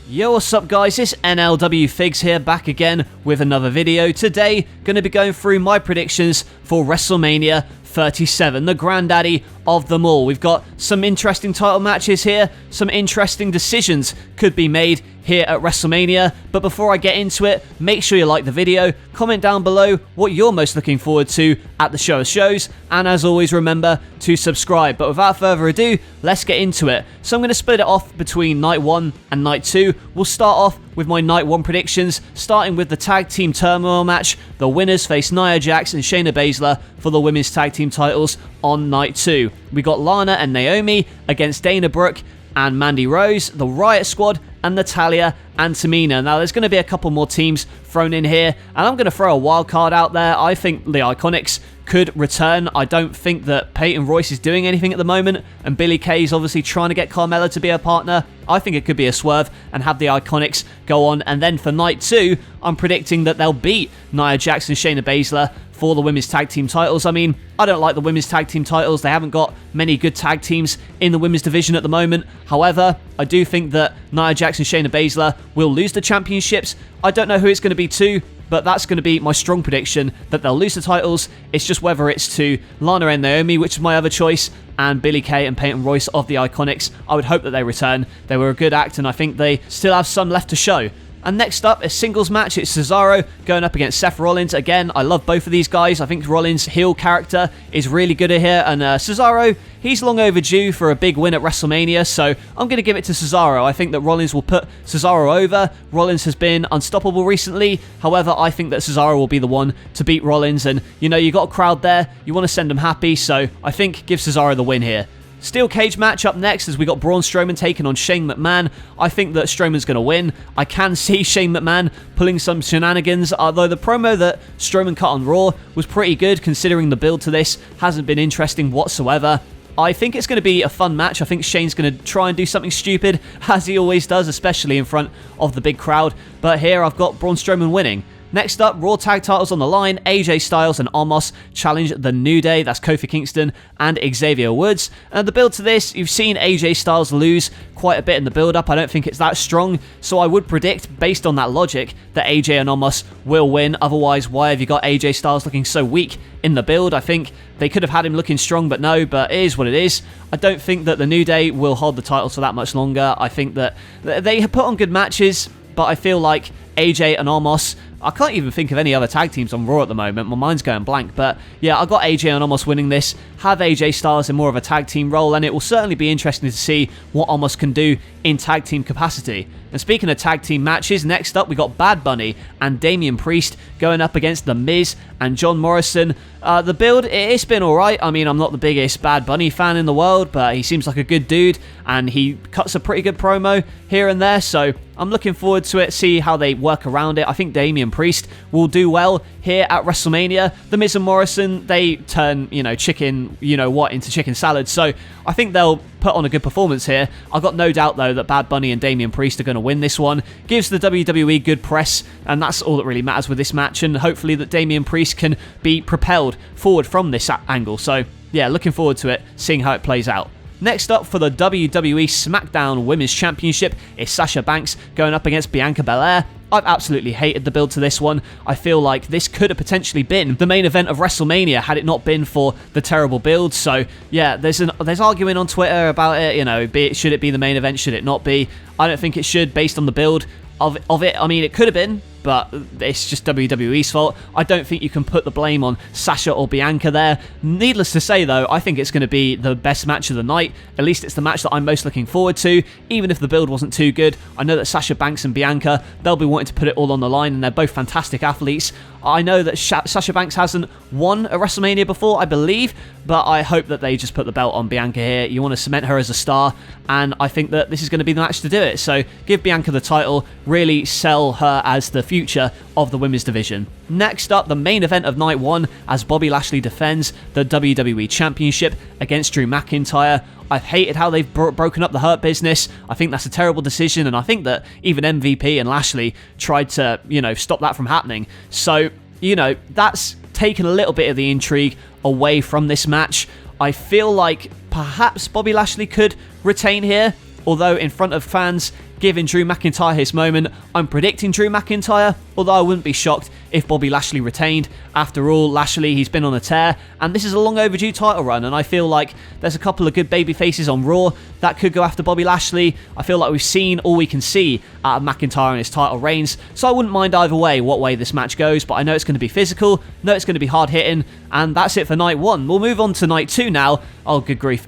Yo, what's up guys, it's NLW Figs here, back again with another video. Today, going to be going through my predictions for WrestleMania 37, the granddaddy of them all. We've got some interesting title matches here, some interesting decisions could be made here at WrestleMania, but before I get into it, make sure you like the video, comment down below what you're most looking forward to at the show of shows, and as always remember to subscribe. But without further ado, let's get into it. So I'm going to split it off between night 1 and night 2. We'll start off with my night 1 predictions, starting with the tag team Turmoil match. The winners face Nia Jax and Shayna Baszler for the women's tag team titles on night 2. We got Lana and Naomi against Dana Brooke and Mandy Rose, the Riot Squad, and Natalya and Tamina. Now, there's going to be a couple more teams thrown in here, and I'm going to throw a wild card out there. I think the Iconics could return. I don't think that Peyton Royce is doing anything at the moment, and Billie Kay is obviously trying to get Carmella to be a partner. I think it could be a swerve and have the Iconics go on. And then for night 2, I'm predicting that they'll beat Nia Jax and Shayna Baszler for the women's tag team titles. I mean, I don't like the women's tag team titles. They haven't got many good tag teams in the women's division at the moment. However, I do think that Nia Jax and Shayna Baszler will lose the championships. I don't know who it's going to be to, but that's going to be my strong prediction, that they'll lose the titles. It's just whether it's to Lana and Naomi, which is my other choice, and Billie Kay and Peyton Royce of the Iconics. I would hope that they return. They were a good act, and I think they still have some left to show. And next up, a singles match. It's Cesaro going up against Seth Rollins. Again, I love both of these guys. I think Rollins' heel character is really good here. And Cesaro, he's long overdue for a big win at WrestleMania, so I'm going to give it to Cesaro. I think that Rollins will put Cesaro over. Rollins has been unstoppable recently. However, I think that Cesaro will be the one to beat Rollins. And, you know, you got a crowd there. You want to send them happy, so I think give Cesaro the win here. Steel cage match up next as we got Braun Strowman taking on Shane McMahon. I think that Strowman's going to win. I can see Shane McMahon pulling some shenanigans, although the promo that Strowman cut on Raw was pretty good considering the build to this hasn't been interesting whatsoever. I think it's going to be a fun match. I think Shane's going to try and do something stupid, as he always does, especially in front of the big crowd. But here I've got Braun Strowman winning. Next up, Raw Tag titles on the line. AJ Styles and Omos challenge The New Day. That's Kofi Kingston and Xavier Woods. And the build to this, you've seen AJ Styles lose quite a bit in the build-up. I don't think it's that strong. So I would predict, based on that logic, that AJ and Omos will win. Otherwise, why have you got AJ Styles looking so weak in the build? I think they could have had him looking strong, but no, but it is what it is. I don't think that The New Day will hold the titles for that much longer. I think that they have put on good matches, but I feel like AJ and Omos, I can't even think of any other tag teams on Raw at the moment. My mind's going blank. But yeah, I got AJ and Omos winning this. Have AJ Styles in more of a tag team role, and it will certainly be interesting to see what Omos can do in tag team capacity. And speaking of tag team matches, next up we got Bad Bunny and Damian Priest going up against The Miz and John Morrison. The build, it's been alright. I mean, I'm not the biggest Bad Bunny fan in the world, but he seems like a good dude, and he cuts a pretty good promo here and there, so I'm looking forward to it, see how they work around it. I think Damian Priest will do well here at WrestleMania. The Miz and Morrison, they turn, chicken, into chicken salad, so I think they'll put on a good performance here. I've got no doubt, though, that Bad Bunny and Damian Priest are going to win this one. Gives the WWE good press, and that's all that really matters with this match, and hopefully that Damian Priest can be propelled forward from this angle. So, yeah, looking forward to it, seeing how it plays out. Next up for the WWE SmackDown Women's Championship is Sasha Banks going up against Bianca Belair. I've absolutely hated the build to this one. I feel like this could have potentially been the main event of WrestleMania had it not been for the terrible build. So yeah, there's arguing on Twitter about it. Should it be the main event? Should it not be? I don't think it should, based on the build of it. I mean, it could have been, but it's just WWE's fault. I don't think you can put the blame on Sasha or Bianca there. Needless to say, though, I think it's going to be the best match of the night. At least it's the match that I'm most looking forward to, even if the build wasn't too good. I know that Sasha Banks and Bianca, they'll be wanting to put it all on the line, and they're both fantastic athletes. I know that Sasha Banks hasn't won a WrestleMania before, I believe, but I hope that they just put the belt on Bianca here. You want to cement her as a star, and I think that this is going to be the match to do it. So give Bianca the title, really sell her as the future of the women's division. Next up, the main event of night 1 as Bobby Lashley defends the WWE Championship against Drew McIntyre. I've hated how they've broken up the Hurt Business. I think that's a terrible decision, and I think that even MVP and Lashley tried to, stop that from happening. So, that's taken a little bit of the intrigue away from this match. I feel like perhaps Bobby Lashley could retain here, although in front of fans, giving Drew McIntyre his moment. I'm predicting Drew McIntyre, although I wouldn't be shocked if Bobby Lashley retained. After all, Lashley, he's been on a tear, and this is a long overdue title run, and I feel like there's a couple of good baby faces on Raw that could go after Bobby Lashley. I feel like we've seen all we can see out of McIntyre and his title reigns, so I wouldn't mind either way what way this match goes, but I know it's going to be physical, know it's going to be hard-hitting, and that's it for night 1. We'll move on to night 2 now. Oh, good grief.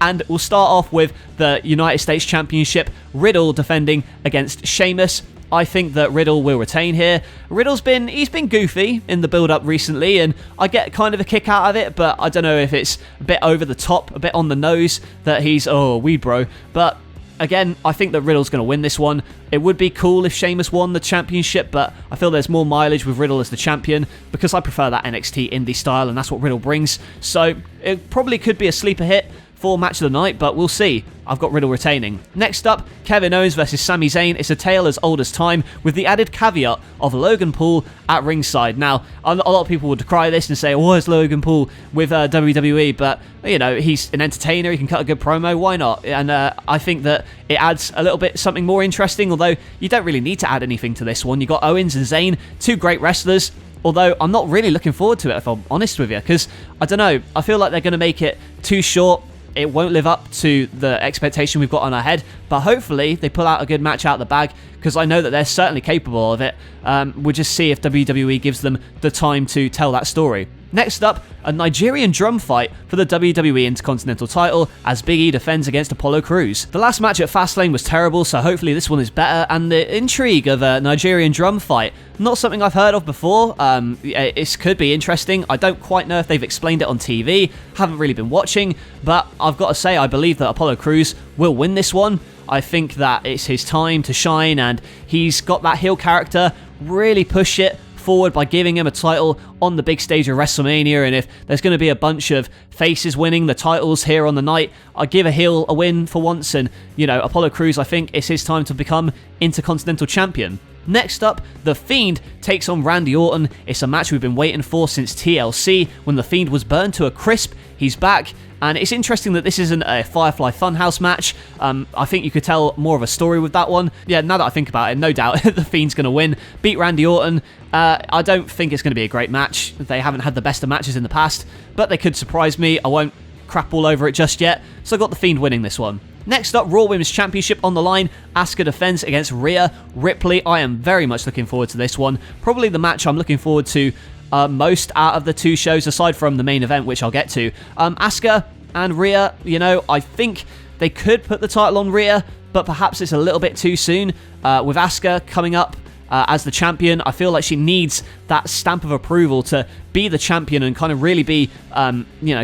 And we'll start off with the United States Championship, Riddle defending against Sheamus. I think that Riddle will retain here. Riddle's been goofy in the build-up recently, and I get kind of a kick out of it, but I don't know if it's a bit over the top, a bit on the nose, that he's, weed bro. But again, I think that Riddle's going to win this one. It would be cool if Sheamus won the championship, but I feel there's more mileage with Riddle as the champion, because I prefer that NXT indie style, and that's what Riddle brings. So it probably could be a sleeper hit for match of the night, but we'll see. I've got Riddle retaining. Next up, Kevin Owens versus Sami Zayn. It's a tale as old as time, with the added caveat of Logan Paul at ringside. Now, a lot of people will decry this and say, it's Logan Paul with WWE, but, you know, he's an entertainer, he can cut a good promo, why not? And I think that it adds a little bit something more interesting, although you don't really need to add anything to this one. You got Owens and Zayn, two great wrestlers, although I'm not really looking forward to it, if I'm honest with you, because, I don't know, I feel like they're going to make it too short. It won't live up to the expectation we've got on our head, but hopefully they pull out a good match out of the bag, because I know that they're certainly capable of it. We'll just see if WWE gives them the time to tell that story. Next up, a Nigerian drum fight for the WWE Intercontinental title as Biggie defends against Apollo Crews. The last match at Fastlane was terrible, so hopefully this one is better, and the intrigue of a Nigerian drum fight, not something I've heard of before. It could be interesting. I don't quite know if they've explained it on TV, haven't really been watching, but I've got to say I believe that Apollo Crews will win this one. I think that it's his time to shine, and he's got that heel character, really push it forward by giving him a title on the big stage of WrestleMania. And if there's going to be a bunch of faces winning the titles here on the night, I give a heel a win for once, and, you know, Apollo Crews, I think it's his time to become Intercontinental Champion. Next up, The Fiend takes on Randy Orton. It's a match we've been waiting for since TLC, when The Fiend was burned to a crisp. He's back, and it's interesting that this isn't a Firefly Funhouse match. I think you could tell more of a story with that one. Yeah, now that I think about it, no doubt The Fiend's going to win, beat Randy Orton. I don't think it's going to be a great match. They haven't had the best of matches in the past, but they could surprise me. I won't crap all over it just yet, so I got The Fiend winning this one. Next up, Raw Women's Championship on the line. Asuka defends against Rhea Ripley. I am very much looking forward to this one. Probably the match I'm looking forward to most out of the two shows, aside from the main event, which I'll get to. Asuka and Rhea, you know, I think they could put the title on Rhea, but perhaps it's a little bit too soon. With Asuka coming up as the champion, I feel like she needs that stamp of approval to be the champion and kind of really be,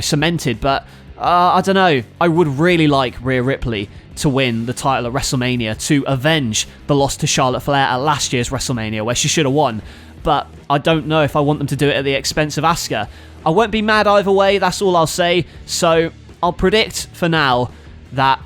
cemented. But I don't know. I would really like Rhea Ripley to win the title at WrestleMania to avenge the loss to Charlotte Flair at last year's WrestleMania, where she should have won. But I don't know if I want them to do it at the expense of Asuka. I won't be mad either way, that's all I'll say. So I'll predict for now that...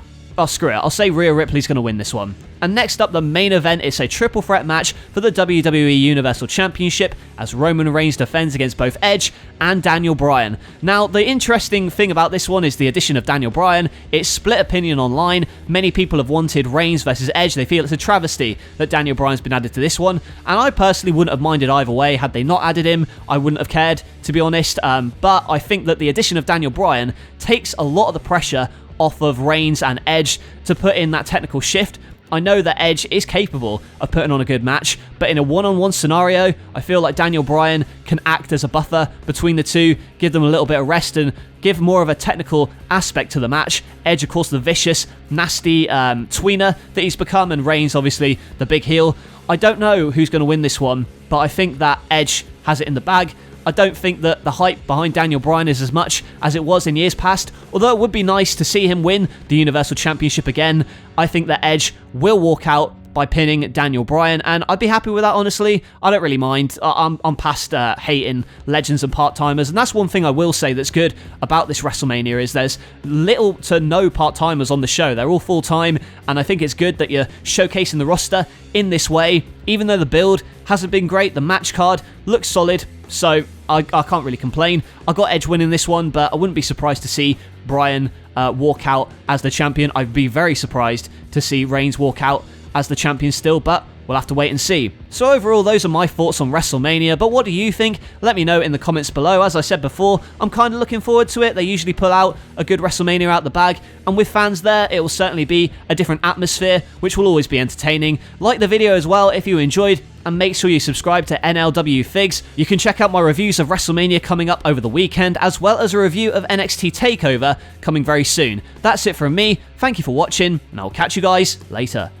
screw it. I'll say Rhea Ripley's going to win this one. And next up, the main event is a triple threat match for the WWE Universal Championship as Roman Reigns defends against both Edge and Daniel Bryan. Now, the interesting thing about this one is the addition of Daniel Bryan. It's split opinion online. Many people have wanted Reigns versus Edge. They feel it's a travesty that Daniel Bryan's been added to this one. And I personally wouldn't have minded either way. Had they not added him, I wouldn't have cared, to be honest. But I think that the addition of Daniel Bryan takes a lot of the pressure off of Reigns and Edge to put in that technical shift. I know that Edge is capable of putting on a good match, but in a one-on-one scenario, I feel like Daniel Bryan can act as a buffer between the two, give them a little bit of rest, and give more of a technical aspect to the match. Edge, of course, the vicious, nasty tweener that he's become, and Reigns, obviously, the big heel. I don't know who's going to win this one, but I think that Edge has it in the bag. I don't think that the hype behind Daniel Bryan is as much as it was in years past, although it would be nice to see him win the Universal Championship again. I think that Edge will walk out by pinning Daniel Bryan, and I'd be happy with that, honestly. I don't really mind. I'm past hating legends and part-timers, and that's one thing I will say that's good about this WrestleMania is there's little to no part-timers on the show. They're all full-time, and I think it's good that you're showcasing the roster in this way. Even though the build hasn't been great, the match card looks solid, so I can't really complain. I got Edge winning this one, but I wouldn't be surprised to see Bryan walk out as the champion. I'd be very surprised to see Reigns walk out as the champion still, but we'll have to wait and see. So overall, those are my thoughts on WrestleMania, but what do you think? Let me know in the comments below. As I said before, I'm kind of looking forward to it. They usually pull out a good WrestleMania out the bag, and with fans there, it will certainly be a different atmosphere, which will always be entertaining. Like the video as well if you enjoyed, and make sure you subscribe to NLW Figs. You can check out my reviews of WrestleMania coming up over the weekend, as well as a review of NXT TakeOver coming very soon. That's it from me. Thank you for watching, and I'll catch you guys later.